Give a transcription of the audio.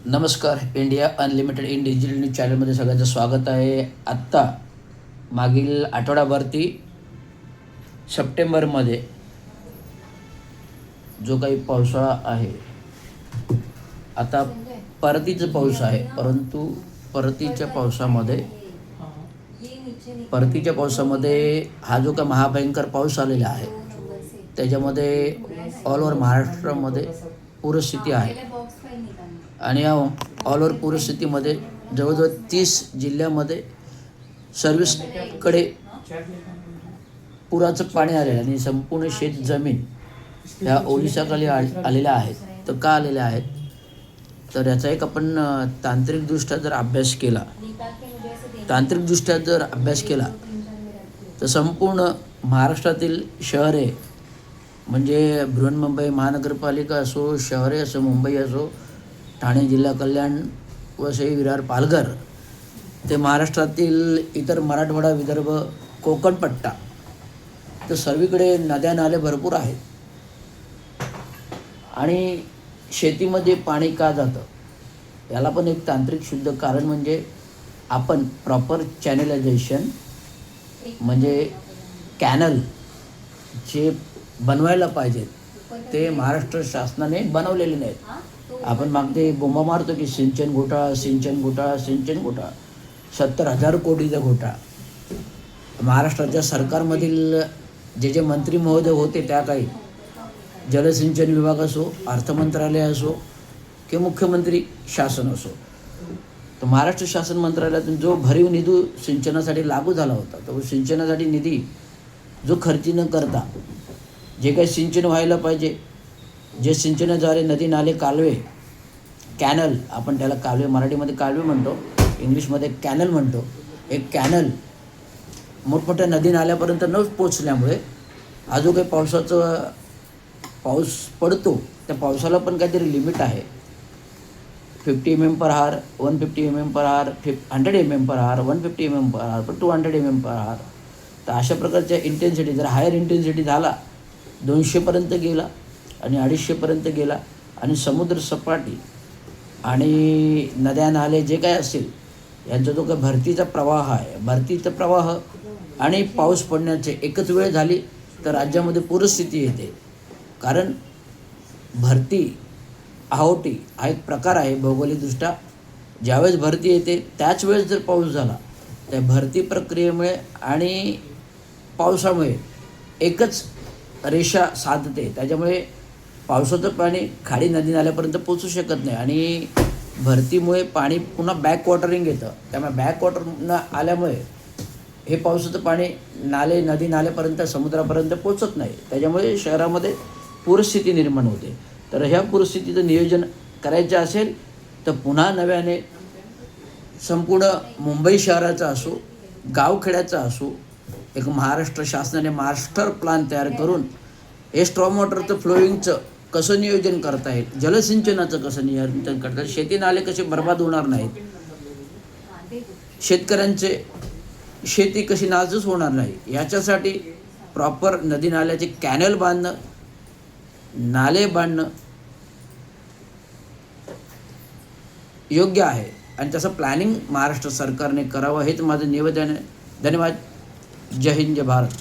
नमस्कार. India unlimited in digital news चॅनलमध्ये सगळ्यांचं स्वागत आहे. आत्ता मागील आठवडाभरती सप्टेंबरमध्ये जो काही पावसाळा आहे, आता परतीचा पाऊस आहे, परंतु परतीच्या पावसामध्ये हा जो काही महाभयंकर पाऊस आलेला आहे त्याच्यामध्ये ऑल ओव्हर महाराष्ट्रामध्ये पूरस्थिती आहे. आणि या ऑल ओव्हर पूरस्थितीमध्ये जवळजवळ 30 जिल्ह्यामध्ये सर्विसकडे पुराचं पाणी आलेलं आणि संपूर्ण शेत जमीन ह्या ओडिशाखाली आलेल्या आहेत. तर का आलेल्या आहेत, तर याचा एक आपण तांत्रिकदृष्ट्या जर अभ्यास केला तर संपूर्ण महाराष्ट्रातील शहरे म्हणजे बृहन्मुंबई महानगरपालिका असो, शहरे असो, मुंबई असो, ठाणे जिल्हा कल्याण, वसई, विरार, पालघर, ते महाराष्ट्रातील इतर मराठवाडा, विदर्भ, कोकण पट्टा, तर सर्वीकडे नद्या नाले भरपूर आहेत. आणि शेतीमध्ये पाणी का जातं याला पण एक तांत्रिक शुद्ध कारण म्हणजे आपण प्रॉपर चॅनलायझेशन म्हणजे कॅनल जे बनवायला पाहिजेत ते महाराष्ट्र शासनाने बनवलेले नाहीत. आपण मागते बोंबा मारतो की सिंचन घोटाळा 70,000 कोटीचा घोटाळा. महाराष्ट्राच्या सरकारमधील जे मंत्री महोदय होते त्या काही जलसिंचन विभाग असो, अर्थ मंत्रालय असो किंवा मुख्यमंत्री शासन असो, तर महाराष्ट्र शासन मंत्रालयातून जो भरीव निधी सिंचनासाठी लागू झाला होता, तो सिंचनासाठी निधी जो खर्ची न करता जे काही सिंचन व्हायला पाहिजे, जे सिंचनाद्वारे नदी नाले कालवे कॅनल, आपण त्याला कालवे मराठीमध्ये कालवे म्हणतो, इंग्लिशमध्ये कॅनल म्हणतो, एक कॅनल मोठमोठ्या नदी नाल्यापर्यंत न पोचल्यामुळे हा जो काही पाऊस पडतो त्या पावसाला पण काहीतरी लिमिट आहे. 50 mm/h, 150 mm/h, 100 mm/h, 150 mm/h, 200 mm/h. तर अशा प्रकारच्या इंटेन्सिटी जर हायर इंटेन्सिटी झाला 200पर्यंत गेला आणि 250पर्यंत गेला आणि समुद्र सपाटी आणि नद्या नाले जे काय असेल यांचा जो काही भरतीचा प्रवाह आणि पाऊस पडण्याचे एकच वेळ झाली तर राज्यामध्ये पूरस्थिती येते. कारण आहोटी हा एक प्रकार आहे भौगोलिकदृष्ट्या. ज्यावेळेस भरती येते त्याच वेळेस जर पाऊस झाला त्या भरती प्रक्रियेमुळे आणि पावसामुळे एकच रेषा साधते. त्याच्यामुळे पावसाचं पाणी खाडी नदी नाल्यापर्यंत पोचू शकत नाही आणि भरतीमुळे पाणी पुन्हा बॅकवॉटरिंग येतं. त्यामुळे बॅकवॉटर न आल्यामुळे हे पावसाचं पाणी नदी नाल्यापर्यंत समुद्रापर्यंत पोचत नाही. त्याच्यामुळे शहरामध्ये पूरस्थिती निर्माण होते. तर ह्या पूरस्थितीचं नियोजन करायचं असेल तर पुन्हा नव्याने संपूर्ण मुंबई शहराचा असो, गावखेड्याचा असो, एक महाराष्ट्र शासनाने मास्टर प्लॅन तयार करून हे स्ट्रॉम वॉटरचं फ्लोईंगचं कसं नियोजन करता येईल, जलसिंचनाचं कसं नियोजन करता येईल, शेती नाले कसे बर्बाद होणार नाहीत, शेतकऱ्यांचे शेती कशी नाजूक होणार नाही, याच्यासाठी प्रॉपर नदी नाल्याचे कॅनल बांधणं, नाले बांधणं योग्य आहे आणि तसं प्लॅनिंग महाराष्ट्र सरकारने करावं हेच माझं निवेदन आहे. धन्यवाद. जय हिंद, जय भारत.